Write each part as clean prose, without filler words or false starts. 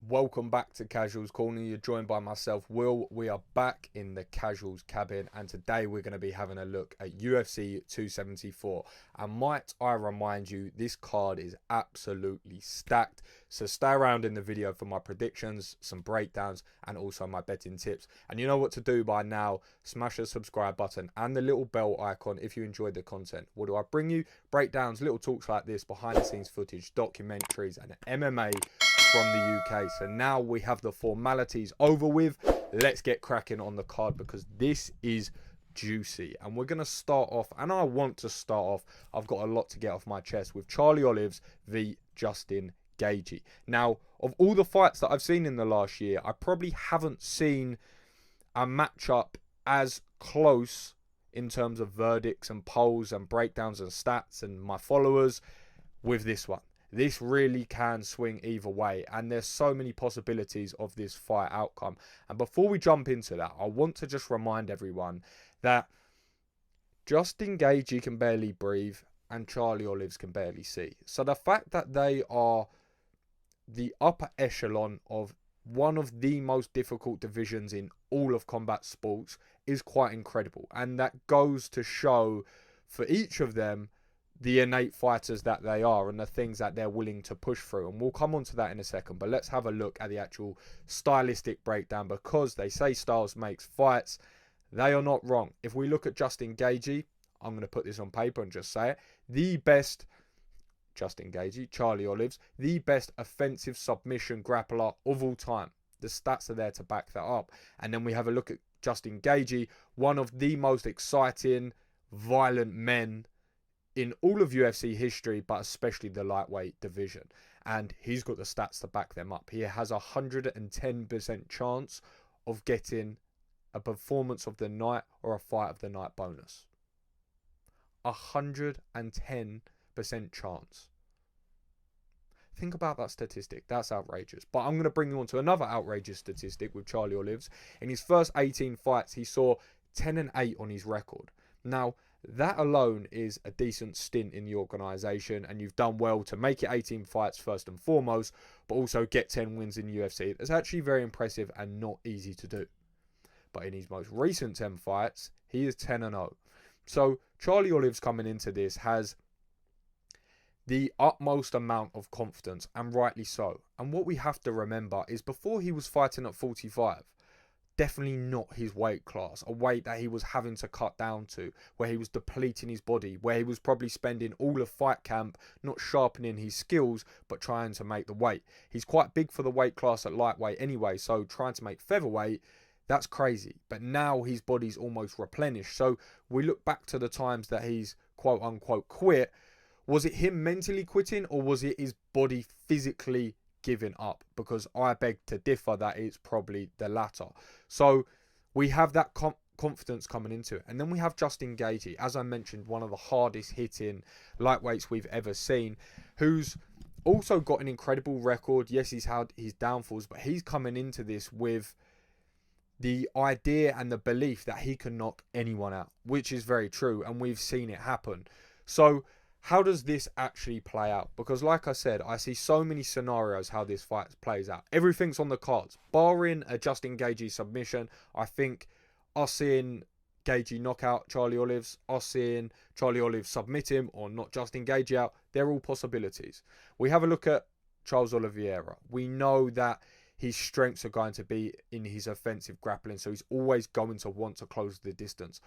Welcome back to Casuals Corner. You're joined by myself, Will. We are back in the Casuals cabin, and today we're going to be having a look at UFC 274. And might I remind you, this card is absolutely stacked. So stay around in the video for my predictions, some breakdowns, and also my betting tips. And you know what to do by now. Smash the subscribe button and the little bell icon if you enjoyed the content. What do I bring you? Breakdowns, little talks like this, behind the scenes footage, documentaries, and MMA from the UK. So now we have the formalities over with. Let's get cracking on the card because this is juicy. And we're going to start off, and I want to start off, I've got a lot to get off my chest, with Charlie Olives v Justin Gaethje. Now, of all the fights that I've seen in the last year, I probably haven't seen a matchup as close in terms of verdicts and polls and breakdowns and stats and my followers with this one. This really can swing either way, and there's so many possibilities of this fight outcome. And before we jump into that, I want to just remind everyone that Justin Gaethje can barely breathe and Charlie Olives can barely see. So the fact that they are the upper echelon of one of the most difficult divisions in all of combat sports is quite incredible. And that goes to show for each of them the innate fighters that they are and the things that they're willing to push through. And we'll come on to that in a second. But let's have a look at the actual stylistic breakdown, because they say styles makes fights. They are not wrong. If we look at Justin Gaethje, I'm going to put this on paper and just say it. The best, Justin Gaethje, Charlie Olives, the best offensive submission grappler of all time. The stats are there to back that up. And then we have a look at Justin Gaethje, one of the most exciting, violent men in all of UFC history, but especially the lightweight division. And he's got the stats to back them up. He has a 110% chance of getting a performance of the night or a fight of the night bonus. 110% chance. Think about that statistic. That's outrageous. But I'm going to bring you on to another outrageous statistic with Charlie Olives. In his first 18 fights, he saw 10-8 on his record. Now, that alone is a decent stint in the organisation, and you've done well to make it 18 fights first and foremost, but also get 10 wins in UFC. That's actually very impressive and not easy to do. But in his most recent 10 fights, he is 10-0. So Charlie Olives coming into this has the utmost amount of confidence, and rightly so. And what we have to remember is before he was fighting at 45, definitely not his weight class, a weight that he was having to cut down to, where he was depleting his body, where he was probably spending all of fight camp not sharpening his skills, but trying to make the weight. He's quite big for the weight class at lightweight anyway, so trying to make featherweight, that's crazy. But now his body's almost replenished. So we look back to the times that he's quote unquote quit. Was it him mentally quitting, or was it his body physically giving up? Because I beg to differ that it's probably the latter. So we have that confidence coming into it. And then we have Justin Gaethje, as I mentioned, one of the hardest hitting lightweights we've ever seen, who's also got an incredible record. Yes, he's had his downfalls, but he's coming into this with the idea and the belief that he can knock anyone out, which is very true, and we've seen it happen. So how does this actually play out? Because like I said, I see so many scenarios how this fight plays out. Everything's on the cards. Barring a Justin Gaethje submission, I think us seeing Gaethje knock out Charlie Olives, us seeing Charlie Olives submit him or not Justin Gaethje out, they're all possibilities. We have a look at Charles Oliveira. We know that his strengths are going to be in his offensive grappling, so he's always going to want to close the distance,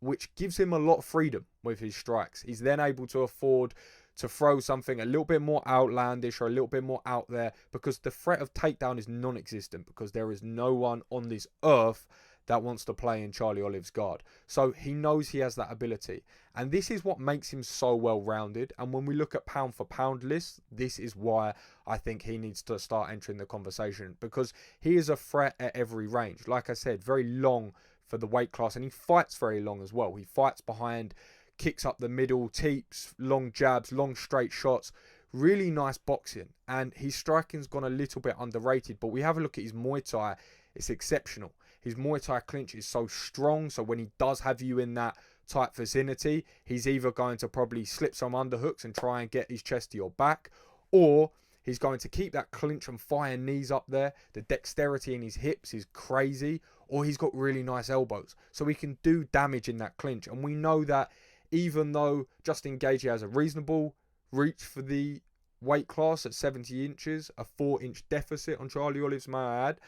which gives him a lot of freedom with his strikes. He's then able to afford to throw something a little bit more outlandish or a little bit more out there, because the threat of takedown is non-existent, because there is no one on this earth that wants to play in Charlie Olives' guard. So he knows he has that ability. And this is what makes him so well-rounded. And when we look at pound for pound lists, this is why I think he needs to start entering the conversation, because he is a threat at every range. Like I said, very long for the weight class, and he fights very long as well. He fights behind, kicks up the middle, teeps, long jabs, long straight shots. Really nice boxing, and his striking's gone a little bit underrated, but we have a look at his Muay Thai. It's exceptional. His Muay Thai clinch is so strong, so when he does have you in that tight vicinity, he's either going to probably slip some underhooks and try and get his chest to your back, or He's going to keep that clinch and fire knees up there. The dexterity in his hips is crazy. Or he's got really nice elbows. So he can do damage in that clinch. And we know that even though Justin Gaethje has a reasonable reach for the weight class at 70 inches, a 4-inch deficit on Charlie Olives, may I add,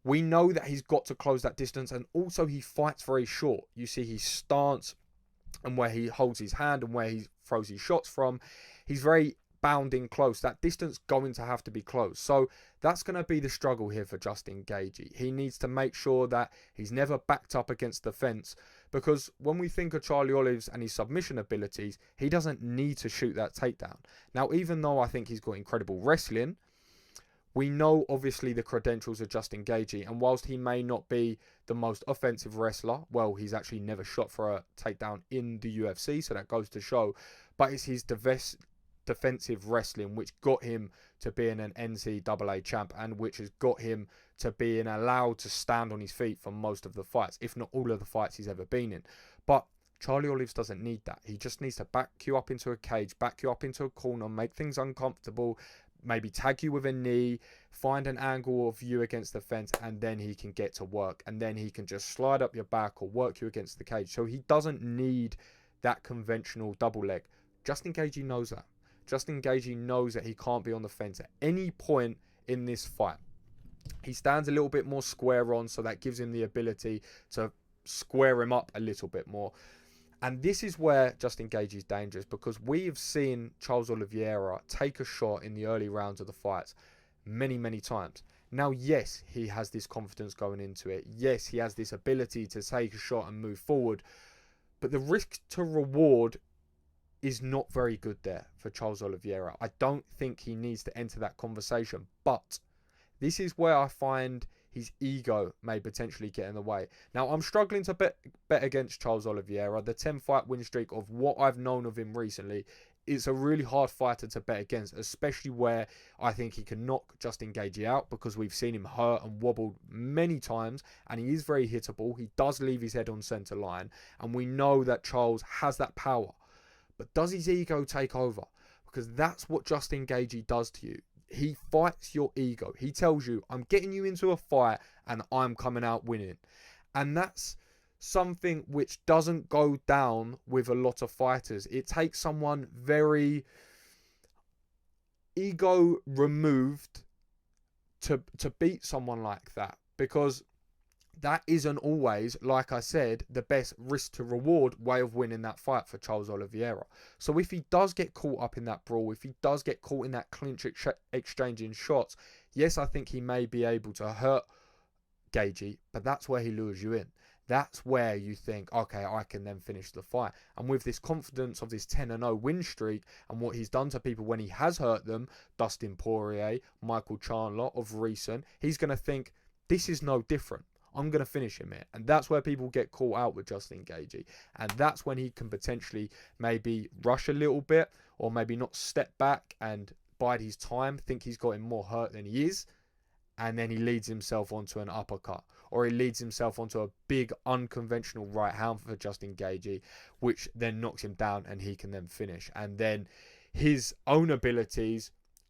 we know that he's got to close that distance. And also he fights very short. You see his stance and where he holds his hand and where he throws his shots from. He's very bound in close. That distance going to have to be close. So that's going to be the struggle here for Justin Gaethje. He needs to make sure that he's never backed up against the fence, because when we think of Charlie Olives and his submission abilities, he doesn't need to shoot that takedown. Now, even though I think he's got incredible wrestling, we know obviously the credentials of Justin Gaethje, and whilst he may not be the most offensive wrestler, well, he's actually never shot for a takedown in the UFC, so that goes to show, but it's his defensive wrestling which got him to being an NCAA champ, and which has got him to being allowed to stand on his feet for most of the fights, if not all of the fights he's ever been in. But Charlie Olives doesn't need that. He just needs to back you up into a cage, back you up into a corner, make things uncomfortable, maybe tag you with a knee, find an angle of you against the fence, and then he can get to work, and then he can just slide up your back or work you against the cage. So he doesn't need that conventional double leg. Justin Gaethje knows that. Justin Gaethje knows that he can't be on the fence at any point in this fight. He stands a little bit more square on, so that gives him the ability to square him up a little bit more. And this is where Justin Gaethje is dangerous, because we have seen Charles Oliveira take a shot in the early rounds of the fights many, many times. Now, yes, he has this confidence going into it. Yes, he has this ability to take a shot and move forward. But the risk to reward is not very good there for Charles Oliveira. I don't think he needs to enter that conversation. But this is where I find his ego may potentially get in the way. Now, I'm struggling to bet against Charles Oliveira. The 10-fight win streak of what I've known of him recently, it's a really hard fighter to bet against, especially where I think he can knock Justin Gaethje out, because we've seen him hurt and wobbled many times, and he is very hittable. He does leave his head on centre line, and we know that Charles has that power. But does his ego take over? Because that's what Justin Gaethje does to you. He fights your ego. He tells you, I'm getting you into a fight and I'm coming out winning. And that's something which doesn't go down with a lot of fighters. It takes someone very ego removed to beat someone like that, because that isn't always, like I said, the best risk to reward way of winning that fight for Charles Oliveira. So if he does get caught up in that brawl, if he does get caught in that clinch exchanging shots, yes, I think he may be able to hurt Gaethje, but that's where he lures you in. That's where you think, okay, I can then finish the fight. And with this confidence of this 10-0 win streak and what he's done to people when he has hurt them, Dustin Poirier, Michael Chandler of recent, he's going to think, this is no different. I'm going to finish him here. And that's where people get caught out with Justin Gaethje. And that's when he can potentially maybe rush a little bit, or maybe not step back and bide his time, think he's got him more hurt than he is. And then he leads himself onto an uppercut, or he leads himself onto a big unconventional right hand for Justin Gaethje, which then knocks him down and he can then finish. And then his own abilities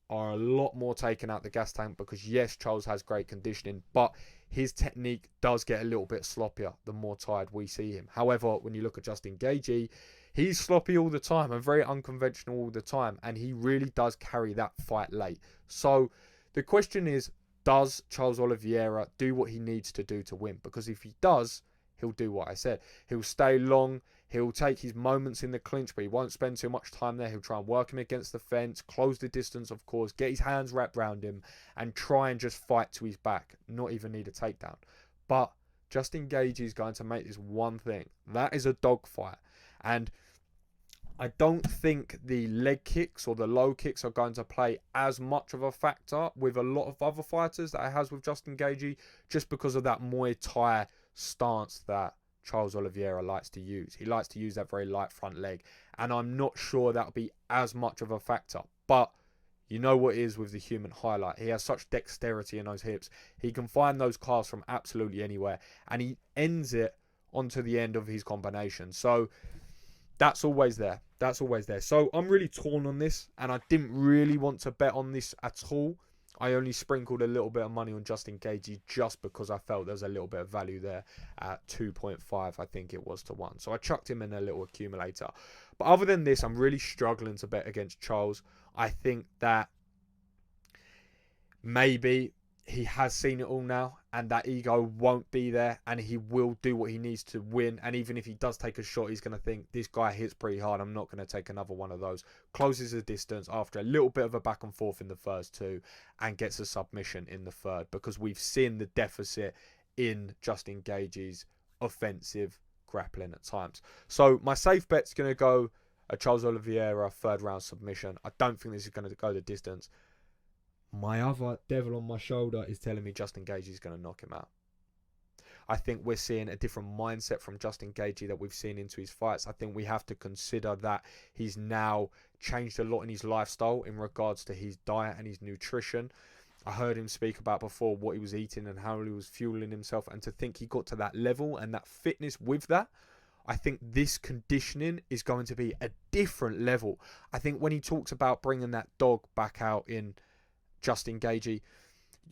are a lot more taken out the gas tank, because yes, Charles has great conditioning, but his technique does get a little bit sloppier the more tired we see him. However, when you look at Justin Gaethje, he's sloppy all the time and very unconventional all the time, and he really does carry that fight late. So the question is, does Charles Oliveira do what he needs to do to win? Because if he does, he'll do what I said. He'll stay long. He'll take his moments in the clinch, but he won't spend too much time there. He'll try and work him against the fence, close the distance, of course, get his hands wrapped around him, and try and just fight to his back, not even need a takedown. But Justin Gaethje is going to make this one thing. That is a dogfight. And I don't think the leg kicks or the low kicks are going to play as much of a factor with a lot of other fighters that it has with Justin Gaethje, just because of that Muay Thai stance that Charles Oliveira likes to use. He likes to use that very light front leg, and I'm not sure that'll be as much of a factor. But you know what it is with the human highlight. He has such dexterity in those hips. He can find those calves from absolutely anywhere, and he ends it onto the end of his combination. So that's always there. That's always there. So I'm really torn on this, and I didn't really want to bet on this at all. I only sprinkled a little bit of money on Justin Gaethje just because I felt there was a little bit of value there at 2.5, I think it was, to 1. So I chucked him in a little accumulator. But other than this, I'm really struggling to bet against Charles. I think that maybe he has seen it all now, and that ego won't be there, and he will do what he needs to win. And even if he does take a shot, he's going to think, this guy hits pretty hard, I'm not going to take another one of those. Closes the distance after a little bit of a back and forth in the first 2, and gets a submission in the third, because we've seen the deficit in Justin Gaethje's offensive grappling at times. So my safe bet's going to go a Charles Oliveira 3rd round submission. I don't think this is going to go the distance. My other devil on my shoulder is telling me Justin Gaethje is going to knock him out. I think we're seeing a different mindset from Justin Gaethje that we've seen into his fights. I think we have to consider that he's now changed a lot in his lifestyle in regards to his diet and his nutrition. I heard him speak about before what he was eating and how he was fueling himself, and to think he got to that level and that fitness with that, I think this conditioning is going to be a different level. I think when he talks about bringing that dog back out in Justin Gaethje,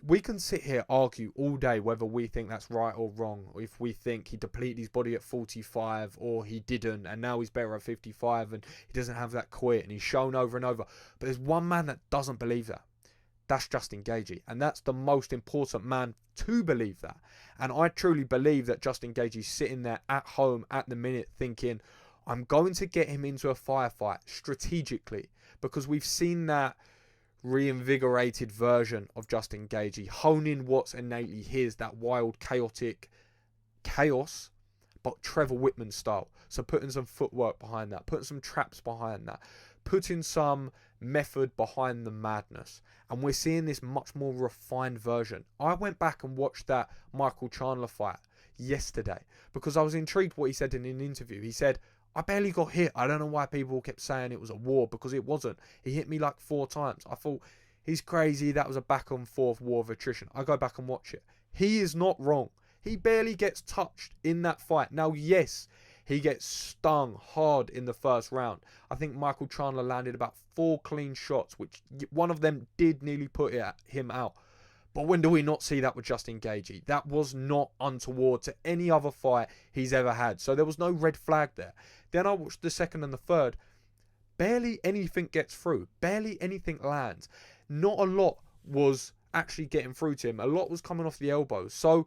we can sit here argue all day whether we think that's right or wrong, or if we think he depleted his body at 45 or he didn't, and now he's better at 55 and he doesn't have that quit, and he's shown over and over. But there's one man that doesn't believe that. That's Justin Gaethje, and that's the most important man to believe that. And I truly believe that Justin Gaethje's sitting there at home at the minute thinking, I'm going to get him into a firefight strategically, because we've seen that reinvigorated version of Justin Gaethje, honing what's innately his, that wild, chaotic chaos, but Trevor Whitman style. So putting some footwork behind that, putting some traps behind that, putting some method behind the madness. And we're seeing this much more refined version. I went back and watched that Michael Chandler fight yesterday because I was intrigued what he said in an interview. He said, I barely got hit. I don't know why people kept saying it was a war, because it wasn't. He hit me like 4 times. I thought, he's crazy. That was a back and forth war of attrition. I go back and watch it. He is not wrong. He barely gets touched in that fight. Now, yes, he gets stung hard in the first round. I think Michael Chandler landed about 4 clean shots, which one of them did nearly put him out. But when do we not see that with Justin Gaethje? That was not untoward to any other fight he's ever had. So there was no red flag there. Then I watched the second and the third. Barely anything gets through. Barely anything lands. Not a lot was actually getting through to him. A lot was coming off the elbows. So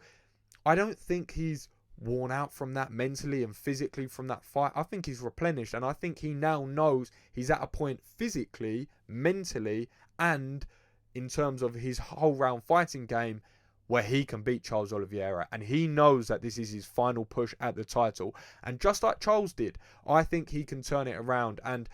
I don't think he's worn out from that mentally and physically from that fight. I think he's replenished. And I think he now knows he's at a point physically, mentally, and in terms of his whole round fighting game where he can beat Charles Oliveira, and he knows that this is his final push at the title. And just like Charles did, I think he can turn it around and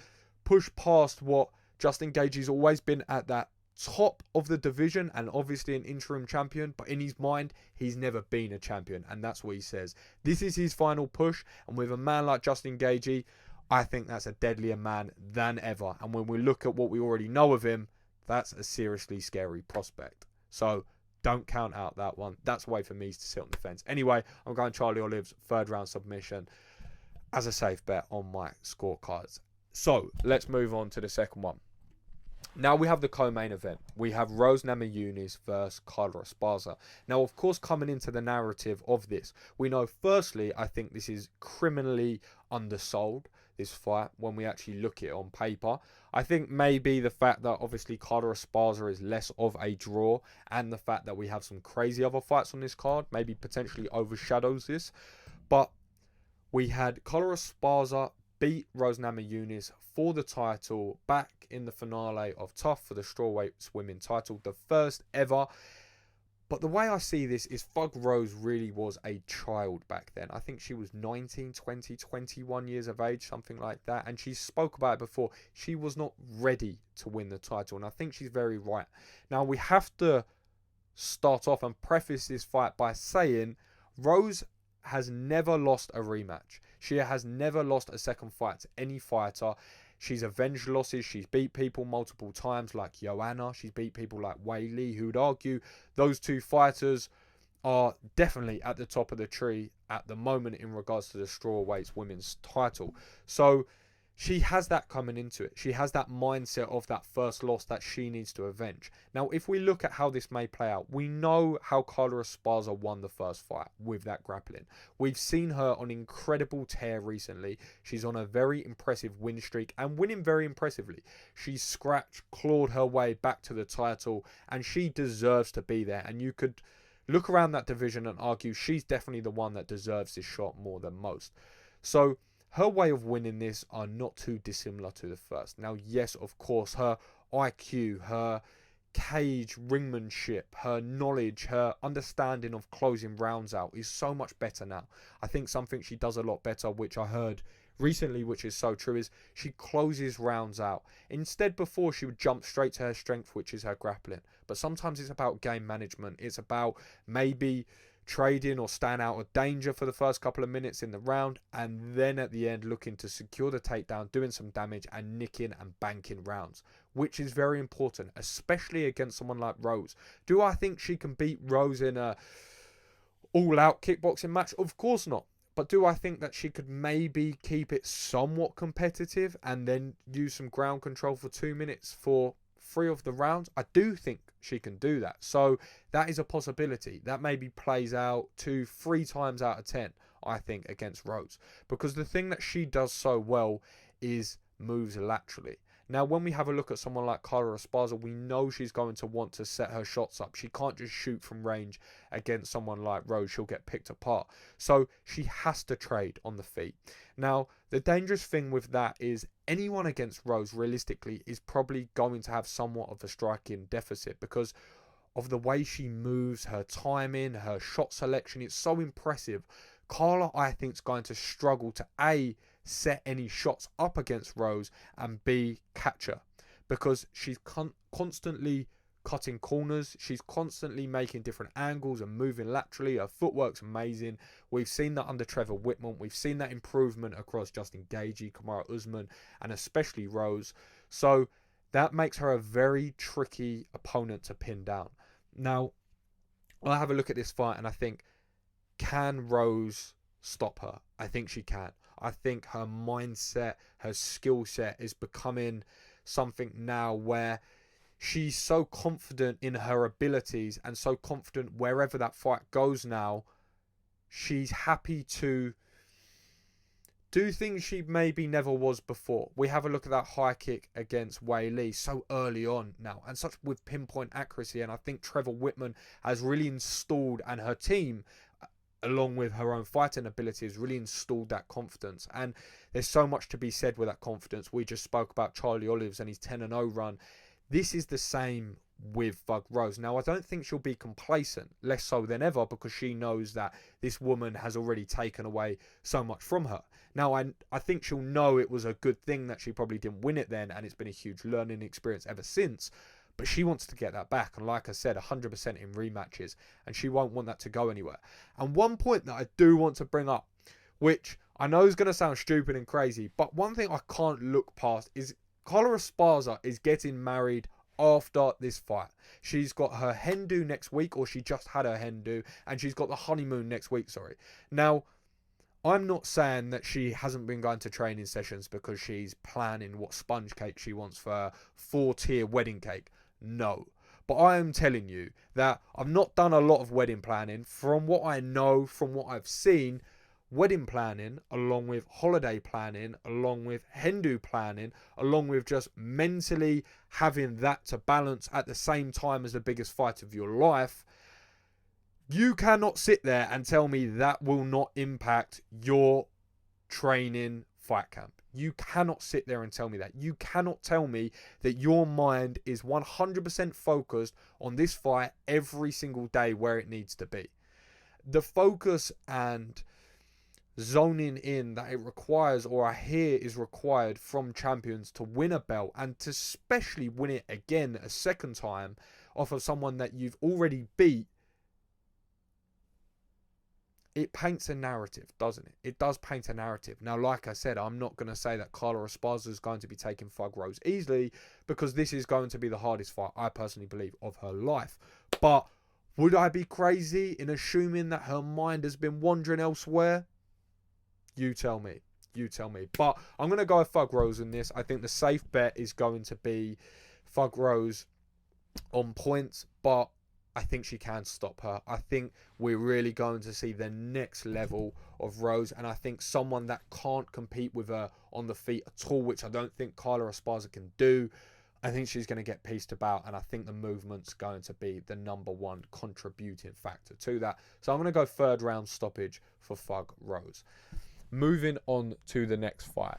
push past what Justin Gaethje's always been at, that top of the division, and obviously an interim champion, but in his mind he's never been a champion, and that's what he says. This is his final push, and with a man like Justin Gaethje, I think that's a deadlier man than ever. And when we look at what we already know of him, that's a seriously scary prospect. So don't count out that one. That's a way for me to sit on the fence. Anyway, I'm going Charlie Olive's 3rd round submission as a safe bet on my scorecards. So let's move on to the second one. Now we have the co-main event. We have Rose Namajunas versus Carla Esparza. Now, of course, coming into the narrative of this, we know firstly, I think this is criminally undersold, this fight, when we actually look at it on paper. I think maybe the fact that obviously Carla Esparza is less of a draw, and the fact that we have some crazy other fights on this card maybe potentially overshadows this. But we had Carla Esparza beat Rose Namajunas for the title back in the finale of Tough for the strawweight women title, the first ever. But the way I see this is Thug Rose really was a child back then. I think she was 19, 20, 21 years of age, something like that. And she spoke about it before. She was not ready to win the title. And I think she's very right. Now, we have to start off and preface this fight by saying Rose has never lost a rematch. She has never lost a second fight to any fighter. She's avenged losses. She's beat people multiple times like Joanna. She's beat people like Wei Li, who would argue those two fighters are definitely at the top of the tree at the moment in regards to the strawweights women's title. So she has that coming into it. She has that mindset of that first loss that she needs to avenge. Now, if we look at how this may play out, we know how Carla Esparza won the first fight with that grappling. We've seen her on incredible tear recently. She's on a very impressive win streak and winning very impressively. She's scratched, clawed her way back to the title, and she deserves to be there. And you could look around that division and argue she's definitely the one that deserves this shot more than most. So her way of winning this are not too dissimilar to the first. Now, yes, of course, her IQ, her cage ringmanship, her knowledge, her understanding of closing rounds out is so much better now. I think something she does a lot better, which I heard recently, which is so true, is she closes rounds out. Instead, before, she would jump straight to her strength, which is her grappling. But sometimes it's about game management. It's about maybe trading or staying out of danger for the first couple of minutes in the round, and then at the end looking to secure the takedown, doing some damage and nicking and banking rounds, which is very important, especially against someone like Rose. Do I think she can beat Rose in a all-out kickboxing match? Of course not. But do I think that she could maybe keep it somewhat competitive and then use some ground control for 2 minutes for 3 of the rounds? I do think she can do that. So that is a possibility. That maybe plays out 2-3 times out of 10, I think, against Rose. Because the thing that she does so well is moves laterally. Now, when we have a look at someone like Carla Esparza, we know she's going to want to set her shots up. She can't just shoot from range against someone like Rose. She'll get picked apart. So she has to trade on the feet. Now, the dangerous thing with that is anyone against Rose, realistically, is probably going to have somewhat of a striking deficit because of the way she moves, her timing, her shot selection. It's so impressive. Carla, I think, is going to struggle to A, set any shots up against Rose, and B, catch her, because she's constantly cutting corners. She's constantly making different angles and moving laterally. Her footwork's amazing. We've seen that under Trevor Whitman. We've seen that improvement across Justin Gaethje, Kamaru Usman, and especially Rose. So that makes her a very tricky opponent to pin down. Now, I have a look at this fight and I think, can Rose stop her? I think she can. I think her mindset, her skill set is becoming something now where she's so confident in her abilities and so confident wherever that fight goes now, she's happy to do things she maybe never was before. We have a look at that high kick against Wei Lee so early on now and such with pinpoint accuracy, and I think Trevor Whitman has really installed, and her team along with her own fighting ability has really installed that confidence. And there's so much to be said with that confidence. We just spoke about Charlie Olives and his 10-0 run. This is the same with Thug Rose. Now, I don't think she'll be complacent, less so than ever, because she knows that this woman has already taken away so much from her. Now, I think she'll know it was a good thing that she probably didn't win it then, and it's been a huge learning experience ever since. But she wants to get that back. And like I said, 100% in rematches. And she won't want that to go anywhere. And one point that I do want to bring up, which I know is going to sound stupid and crazy, but one thing I can't look past is Carla Esparza is getting married after this fight. She's got her hen do next week, or she just had her hen do, and she's got the honeymoon next week, sorry. Now, I'm not saying that she hasn't been going to training sessions because she's planning what sponge cake she wants for her 4-tier wedding cake. No. But I am telling you that I've not done a lot of wedding planning. From what I know, from what I've seen, wedding planning, along with holiday planning, along with Hindu planning, along with just mentally having that to balance at the same time as the biggest fight of your life, you cannot sit there and tell me that will not impact your training fight camp. You cannot sit there and tell me that. You cannot tell me that your mind is 100% focused on this fight every single day where it needs to be. The focus and zoning in that it requires, or I hear is required from champions to win a belt, and to especially win it again a second time off of someone that you've already beat, it paints a narrative, doesn't it? It does paint a narrative. Now, like I said, I'm not going to say that Carla Esparza is going to be taking Thug Rose easily, because this is going to be the hardest fight, I personally believe, of her life. But would I be crazy in assuming that her mind has been wandering elsewhere? You tell me. You tell me. But I'm going to go with Thug Rose in this. I think the safe bet is going to be Thug Rose on points, but I think she can stop her. I think we're really going to see the next level of Rose, and I think someone that can't compete with her on the feet at all, which I don't think Carla Esparza can do. I think she's going to get pieced about, and I think the movement's going to be the number one contributing factor to that. So I'm going to go third round stoppage for Thug Rose. Moving on to the next fight.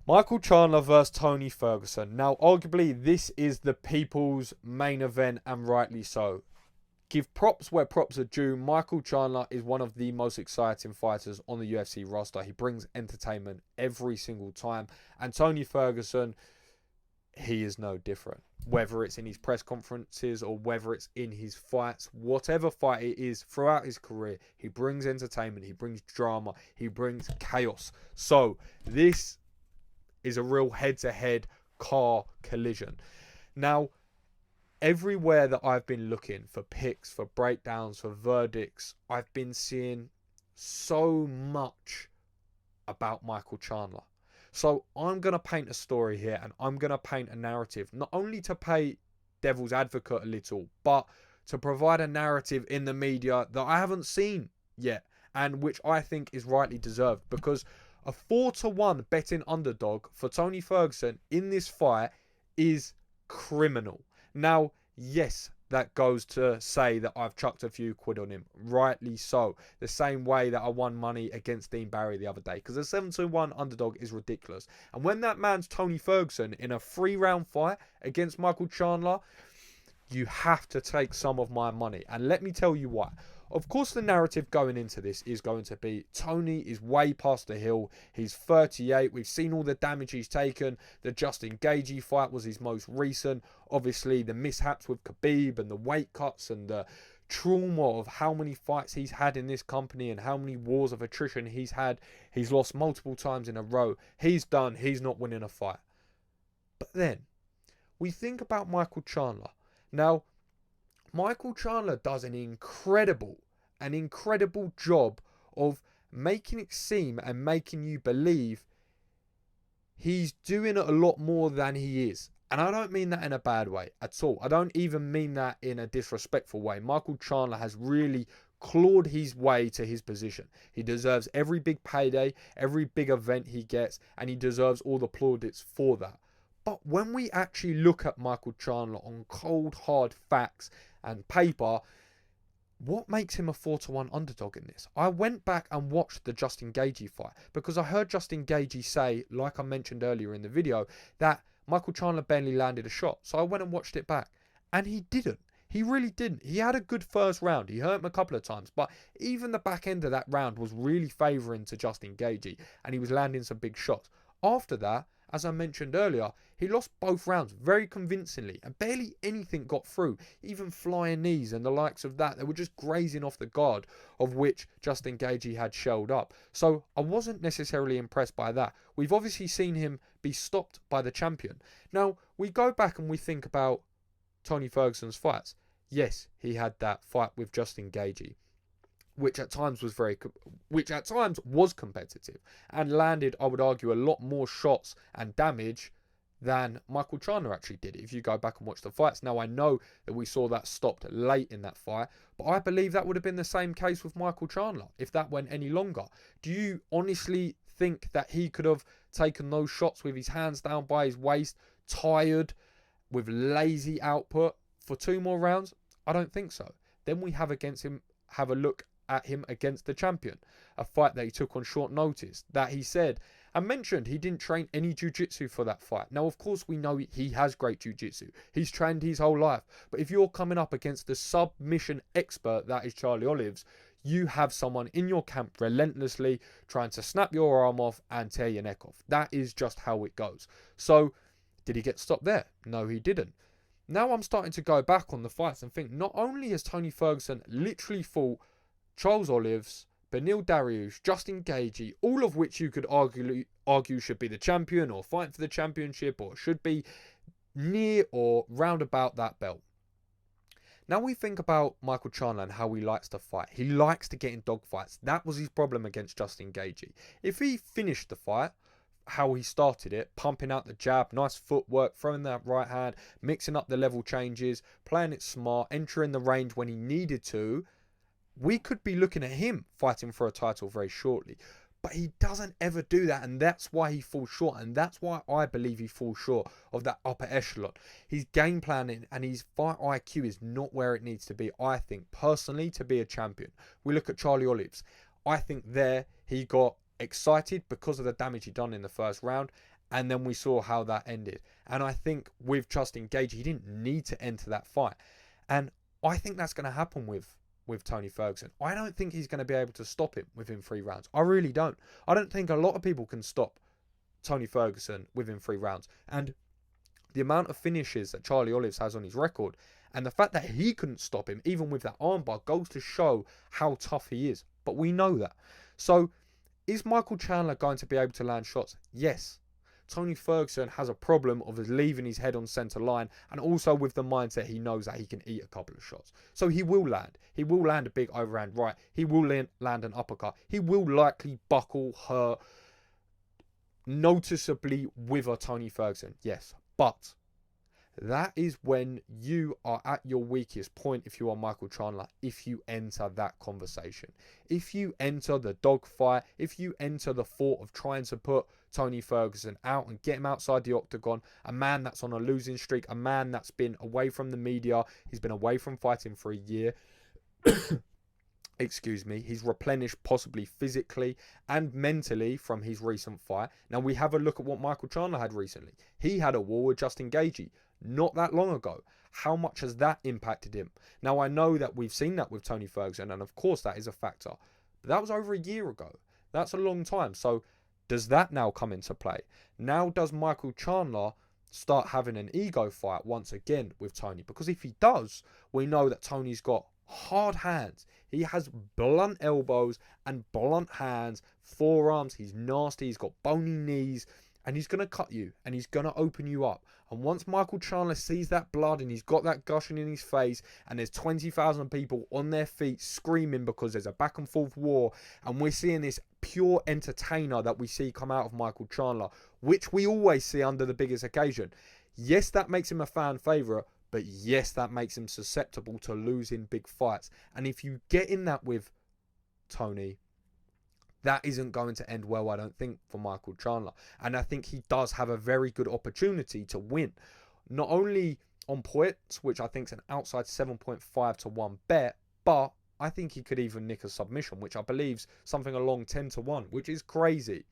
Michael Chandler versus Tony Ferguson. Now, arguably, this is the people's main event, and rightly so. Give props where props are due. Michael Chandler is one of the most exciting fighters on the UFC roster. He brings entertainment every single time. And Tony Ferguson, he is no different. Whether it's in his press conferences or whether it's in his fights, whatever fight it is throughout his career, he brings entertainment, he brings drama, he brings chaos. So, this is a real head-to-head car collision. Now, everywhere that I've been looking for picks, for breakdowns, for verdicts, I've been seeing so much about Michael Chandler. So I'm going to paint a story here, and I'm going to paint a narrative, not only to play devil's advocate a little, but to provide a narrative in the media that I haven't seen yet, and which I think is rightly deserved, because a 4-1 betting underdog for Tony Ferguson in this fight is criminal. Now, yes, that goes to say that I've chucked a few quid on him. Rightly so. The same way that I won money against Dean Barry the other day. Because a 7-1 underdog is ridiculous. And when that man's Tony Ferguson in a 3-round fight against Michael Chandler, you have to take some of my money. And let me tell you why. Of course, the narrative going into this is going to be Tony is way past the hill. He's 38. We've seen all the damage he's taken. The Justin Gaethje fight was his most recent. Obviously, the mishaps with Khabib and the weight cuts and the trauma of how many fights he's had in this company and how many wars of attrition he's had. He's lost multiple times in a row. He's done. He's not winning a fight. But then, we think about Michael Chandler. Now, Michael Chandler does an incredible job of making it seem and making you believe he's doing a lot more than he is. And I don't mean that in a bad way at all. I don't even mean that in a disrespectful way. Michael Chandler has really clawed his way to his position. He deserves every big payday, every big event he gets, and he deserves all the plaudits for that. But when we actually look at Michael Chandler on cold, hard facts and paper, what makes him a 4-1 underdog in this? I went back and watched the Justin Gaethje fight because I heard Justin Gaethje say, like I mentioned earlier in the video, that Michael Chandler barely landed a shot. So I went and watched it back, and he didn't. He really didn't. He had a good first round. He hurt him a couple of times, but even the back end of that round was really favouring to Justin Gaethje, and he was landing some big shots. After that, as I mentioned earlier, he lost both rounds very convincingly and barely anything got through. Even flying knees and the likes of that, they were just grazing off the guard of which Justin Gaethje had shelled up. So I wasn't necessarily impressed by that. We've obviously seen him be stopped by the champion. Now, we go back and we think about Tony Ferguson's fights. Yes, he had that fight with Justin Gaethje, which at times was competitive and landed, I would argue, a lot more shots and damage than Michael Chandler actually did if you go back and watch the fights. Now, I know that we saw that stopped late in that fight, but I believe that would have been the same case with Michael Chandler if that went any longer. Do you honestly think that he could have taken those shots with his hands down by his waist, tired, with lazy output for 2 more rounds? I don't think so. Then we have a look at him against the champion, a fight that he took on short notice, that he said and mentioned he didn't train any jiu-jitsu for that fight. Now, of course, we know he has great jiu-jitsu. He's trained his whole life. But if you're coming up against the submission expert that is Charlie Olives, you have someone in your camp relentlessly trying to snap your arm off and tear your neck off. That is just how it goes. So, did he get stopped there? No, he didn't. Now I'm starting to go back on the fights and think not only has Tony Ferguson literally fought Charles Olives, Beneil Dariush, Justin Gaethje, all of which you could argue should be the champion or fight for the championship or should be near or round about that belt. Now we think about Michael Chandler and how he likes to fight. He likes to get in dogfights. That was his problem against Justin Gaethje. If he finished the fight how he started it, pumping out the jab, nice footwork, throwing that right hand, mixing up the level changes, playing it smart, entering the range when he needed to, we could be looking at him fighting for a title very shortly. But he doesn't ever do that, and that's why he falls short, and that's why I believe he falls short of that upper echelon. His game planning and his fight IQ is not where it needs to be, I think, personally, to be a champion. We look at Charlie Olives. I think there he got excited because of the damage he done in the first round, and then we saw how that ended. And I think with Justin Gaethje, he didn't need to enter that fight, and I think that's going to happen with Tony Ferguson. I don't think he's going to be able to stop him within 3 rounds. I really don't. I don't think a lot of people can stop Tony Ferguson within 3 rounds. And the amount of finishes that Charlie Olives has on his record, and the fact that he couldn't stop him even with that armbar, goes to show how tough he is. But we know that. So is Michael Chandler going to be able to land shots? Yes. Tony Ferguson has a problem of leaving his head on centre line, and also with the mindset he knows that he can eat a couple of shots. So he will land. He will land a big overhand right. He will land an uppercut. He will likely buckle, hurt noticeably with a Tony Ferguson. Yes. But that is when you are at your weakest point if you are Michael Chandler, if you enter that conversation. If you enter the dogfight, if you enter the thought of trying to put Tony Ferguson out and get him outside the octagon, a man that's on a losing streak, a man that's been away from the media, he's been away from fighting for a year. Excuse me, he's replenished possibly physically and mentally from his recent fight. Now we have a look at what Michael Chandler had recently. He had a war with Justin Gaethje not that long ago. How much has that impacted him? Now I know that we've seen that with Tony Ferguson, and of course that is a factor. But that was over a year ago. That's a long time. So does that now come into play? Now does Michael Chandler start having an ego fight once again with Tony? Because if he does, we know that Tony's got hard hands. He has blunt elbows and blunt hands, forearms. He's nasty. He's got bony knees. And he's going to cut you. And he's going to open you up. And once Michael Chandler sees that blood and he's got that gushing in his face, and there's 20,000 people on their feet screaming because there's a back and forth war, and we're seeing this pure entertainer that we see come out of Michael Chandler, which we always see under the biggest occasion. Yes, that makes him a fan favourite, but yes, that makes him susceptible to losing big fights. And if you get in that with Tony, that isn't going to end well, I don't think, for Michael Chandler. And I think he does have a very good opportunity to win. Not only on points, which I think is an outside 7.5 to 1 bet, but I think he could even nick a submission, which I believe is something along 10 to 1, which is crazy.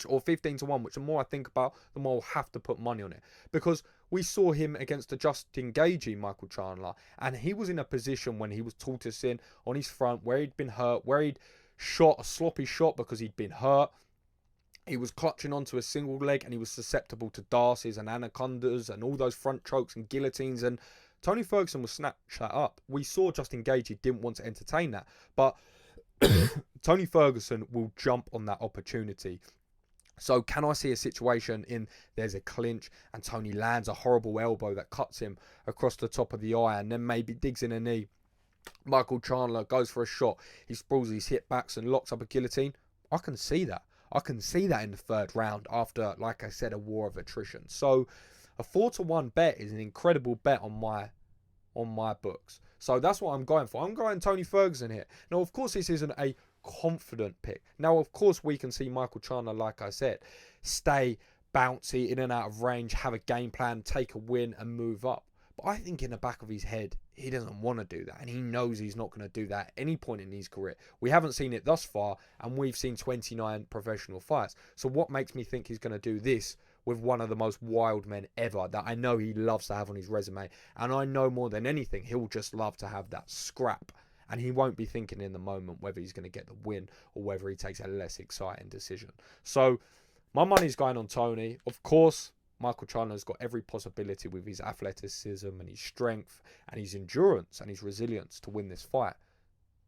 Or 15 to 1, which the more I think about, the more I'll have to put money on it. Because we saw him against the Justin Gaethje, Michael Chandler, and he was in a position when he was tortoising on his front, where he'd been hurt, where he'd shot a sloppy shot because he'd been hurt. He was clutching onto a single leg, and he was susceptible to darces and anacondas and all those front chokes and guillotines, and Tony Ferguson will snatch that up. We saw Justin Gaethje didn't want to entertain that, but Tony Ferguson will jump on that opportunity. So can I see a situation in there's a clinch and Tony lands a horrible elbow that cuts him across the top of the eye and then maybe digs in a knee? Michael Chandler goes for a shot. He sprawls his hip backs and locks up a guillotine. I can see that. I can see that in the 3rd round after, like I said, a war of attrition. So a 4 to 1 bet is an incredible bet on my books. So that's what I'm going for. I'm going Tony Ferguson here. Now, of course, this isn't a confident pick. Now, of course, we can see Michael Chandler, like I said, stay bouncy, in and out of range, have a game plan, take a win and move up. But I think in the back of his head, he doesn't want to do that. And he knows he's not going to do that at any point in his career. We haven't seen it thus far, and we've seen 29 professional fights. So what makes me think he's going to do this with one of the most wild men ever that I know he loves to have on his resume? And I know more than anything, he'll just love to have that scrap. And he won't be thinking in the moment whether he's going to get the win or whether he takes a less exciting decision. So my money's going on Tony. Of course, Michael Chandler's got every possibility with his athleticism and his strength and his endurance and his resilience to win this fight.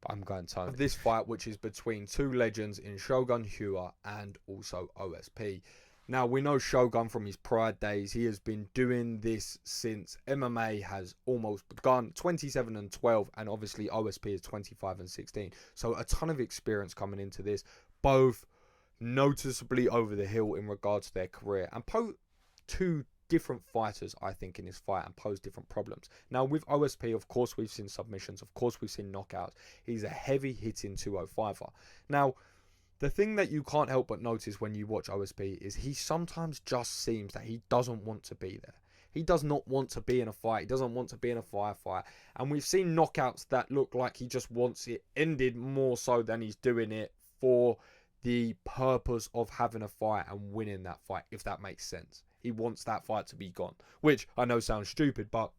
But I'm going Tony. This fight, which is between two legends in Shogun Rua and also OSP. Now, we know Shogun from his Pride days. He has been doing this since MMA has almost begun, 27-12, and obviously OSP is 25-16. So a ton of experience coming into this, both noticeably over the hill in regards to their career, and two different fighters, I think, in this fight, and pose different problems. Now, with OSP, of course, we've seen submissions. Of course, we've seen knockouts. He's a heavy-hitting 205er. Now, the thing that you can't help but notice when you watch OSP is he sometimes just seems that he doesn't want to be there. He does not want to be in a fight. He doesn't want to be in a firefight. And we've seen knockouts that look like he just wants it ended more so than he's doing it for the purpose of having a fight and winning that fight, if that makes sense. He wants that fight to be gone, which I know sounds stupid, but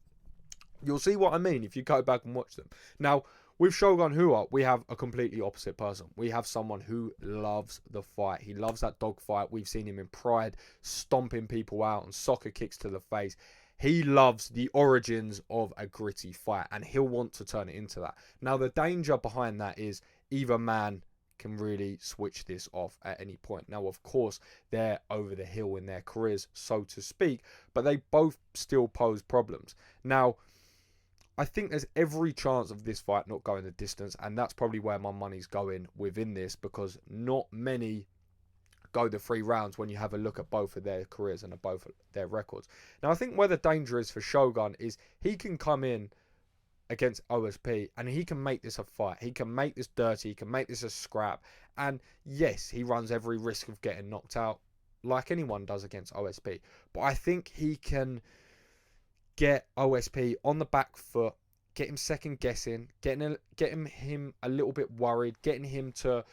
you'll see what I mean if you go back and watch them. Now, with Shogun Rua, we have a completely opposite person. We have someone who loves the fight. He loves that dog fight. We've seen him in Pride stomping people out and soccer kicks to the face. He loves the origins of a gritty fight, and he'll want to turn it into that. Now, the danger behind that is either man can really switch this off at any point. Now, of course, they're over the hill in their careers, so to speak, but they both still pose problems. Now, I think there's every chance of this fight not going the distance, and that's probably where my money's going within this, because not many go the 3 rounds when you have a look at both of their careers and both of their records. Now, I think where the danger is for Shogun is he can come in against OSP and he can make this a fight. He can make this dirty. He can make this a scrap. And yes, he runs every risk of getting knocked out like anyone does against OSP. But I think he can get OSP on the back foot, get him second guessing, getting him a little bit worried, getting him to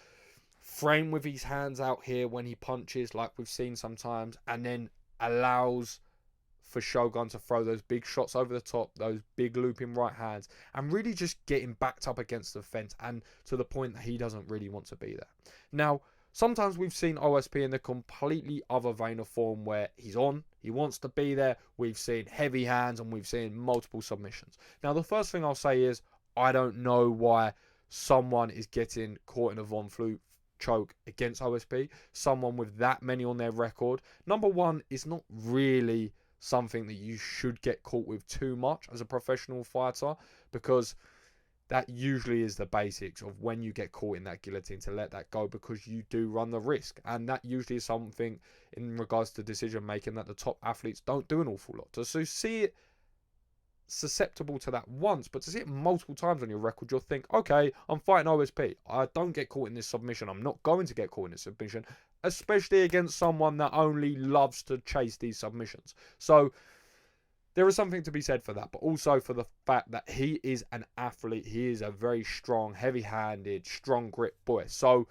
frame with his hands out here when he punches, like we've seen sometimes, and then allows for Shogun to throw those big shots over the top, those big looping right hands, and really just get him backed up against the fence, and to the point that he doesn't really want to be there. Now, sometimes we've seen OSP in the completely other vein of form where he's on, he wants to be there. We've seen heavy hands and we've seen multiple submissions. Now, the first thing I'll say is I don't know why someone is getting caught in a Von Flue choke against OSP. Someone with that many on their record. Number one, it's not really something that you should get caught with too much as a professional fighter, because that usually is the basics of when you get caught in that guillotine, to let that go, because you do run the risk. And that usually is something in regards to decision making that the top athletes don't do an awful lot. So see it susceptible to that once, but to see it multiple times on your record, you'll think, okay, I'm fighting OSP. I don't get caught in this submission. I'm not going to get caught in this submission, especially against someone that only loves to chase these submissions. So there is something to be said for that, but also for the fact that he is an athlete. He is a very strong, heavy-handed, strong grip boy. So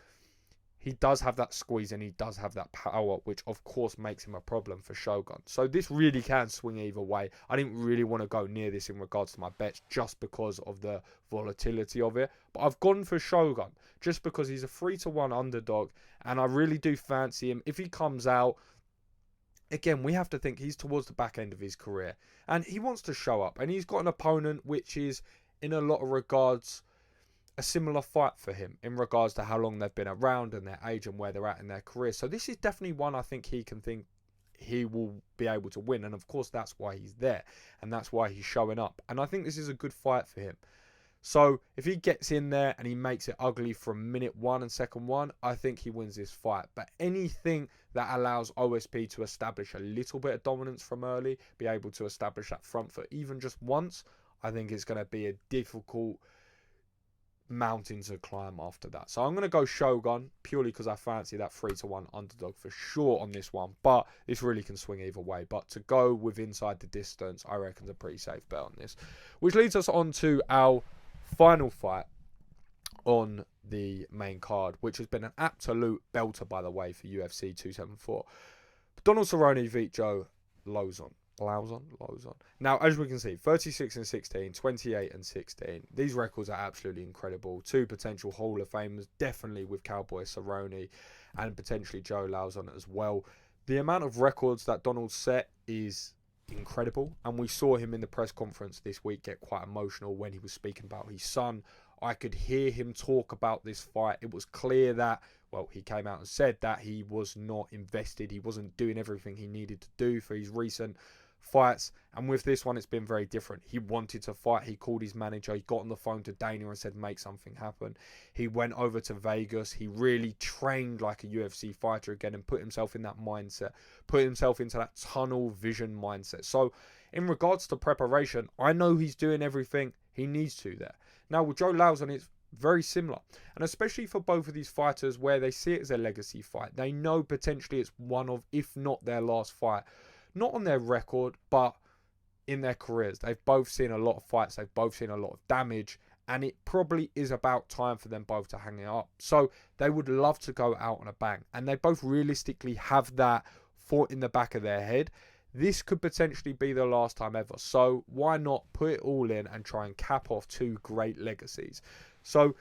he does have that squeeze and he does have that power, which of course makes him a problem for Shogun. So this really can swing either way. I didn't really want to go near this in regards to my bets just because of the volatility of it. But I've gone for Shogun just because he's a 3-1 underdog, and I really do fancy him. If he comes out, again, we have to think he's towards the back end of his career and he wants to show up, and he's got an opponent which is in a lot of regards a similar fight for him in regards to how long they've been around and their age and where they're at in their career. So this is definitely one I think he can think he will be able to win, and of course that's why he's there and that's why he's showing up, and I think this is a good fight for him. So if he gets in there and he makes it ugly from minute 1 and second 1, I think he wins this fight. But anything that allows OSP to establish a little bit of dominance from early, be able to establish that front foot even just once, I think it's going to be a difficult mountain to climb after that. So I'm going to go Shogun purely because I fancy that 3-1 underdog for sure on this one, but this really can swing either way. But to go with inside the distance, I reckon is a pretty safe bet on this, which leads us on to our final fight on the main card, which has been an absolute belter, by the way, for UFC 274. Donald Cerrone beat Joe Lauzon. Now, as we can see, 36-16, 28-16. These records are absolutely incredible. Two potential Hall of Famers, definitely with Cowboy Cerrone and potentially Joe Lauzon as well. The amount of records that Donald set is incredible, and we saw him in the press conference this week get quite emotional when he was speaking about his son. I could hear him talk about this fight. It was clear that well, he came out and said that he was not invested. He wasn't doing everything he needed to do for his recent fights. And with this one, it's been very different. He wanted to fight. He called his manager. He got on the phone to Dana and said, make something happen. He went over to Vegas. He really trained like a UFC fighter again and put himself in that mindset, put himself into that tunnel vision mindset. So in regards to preparation, I know he's doing everything he needs to there. Now, with Joe Lauzon, it's very similar. And especially for both of these fighters where they see it as a legacy fight. They know potentially it's one of, if not their last fight. Not on their record, but in their careers. They've both seen a lot of fights. They've both seen a lot of damage. And it probably is about time for them both to hang it up. So they would love to go out on a bang. And they both realistically have that thought in the back of their head. This could potentially be the last time ever. So why not put it all in and try and cap off two great legacies? So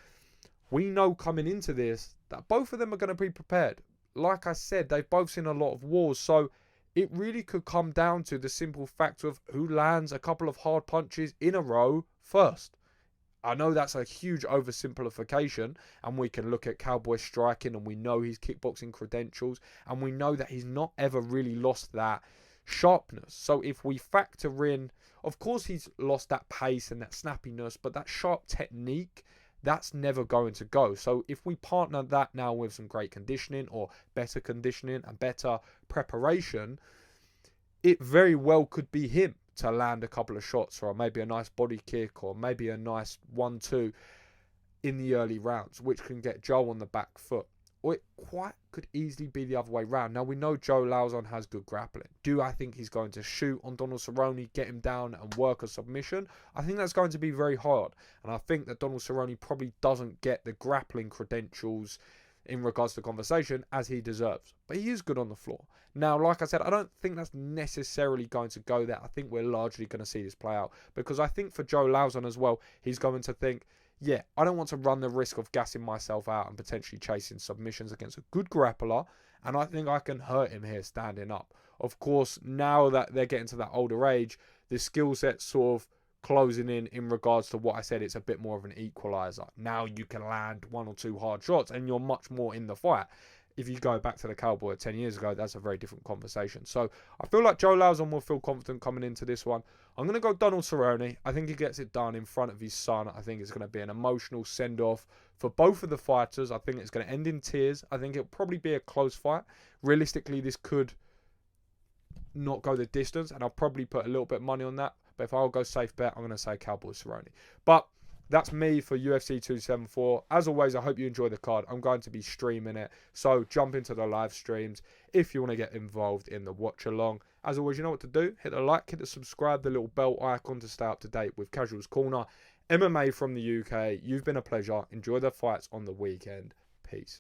we know coming into this that both of them are going to be prepared. Like I said, they've both seen a lot of wars. So it really could come down to the simple fact of who lands a couple of hard punches in a row first. I know that's a huge oversimplification, and we can look at Cowboy striking and we know his kickboxing credentials and we know that he's not ever really lost that sharpness. So if we factor in, of course he's lost that pace and that snappiness, but that sharp technique, that's never going to go. So if we partner that now with some great conditioning or better conditioning and better preparation, it very well could be him to land a couple of shots or maybe a nice body kick or maybe a nice 1-2 in the early rounds, which can get Joe on the back foot. Or it quite could easily be the other way around. Now, we know Joe Lauzon has good grappling. Do I think he's going to shoot on Donald Cerrone, get him down and work a submission? I think that's going to be very hard. And I think that Donald Cerrone probably doesn't get the grappling credentials in regards to the conversation as he deserves. But he is good on the floor. Now, like I said, I don't think that's necessarily going to go there. I think we're largely going to see this play out. Because I think for Joe Lauzon as well, he's going to think, yeah, I don't want to run the risk of gassing myself out and potentially chasing submissions against a good grappler. And I think I can hurt him here standing up. Of course, now that they're getting to that older age, the skill set's sort of closing in regards to what I said. It's a bit more of an equalizer. Now you can land 1 or 2 hard shots and you're much more in the fight. If you go back to the Cowboy 10 years ago, that's a very different conversation. So I feel like Joe Lauzon will feel confident coming into this one. I'm going to go Donald Cerrone. I think he gets it done in front of his son. I think it's going to be an emotional send-off for both of the fighters. I think it's going to end in tears. I think it'll probably be a close fight. Realistically, this could not go the distance, and I'll probably put a little bit of money on that. But if I'll go safe bet, I'm going to say Cowboy Cerrone. But that's me for UFC 274. As always, I hope you enjoy the card. I'm going to be streaming it, so jump into the live streams if you want to get involved in the watch along. As always, you know what to do. Hit the like, hit the subscribe, the little bell icon to stay up to date with Casuals Corner, MMA from the UK. You've been a pleasure. Enjoy the fights on the weekend. Peace.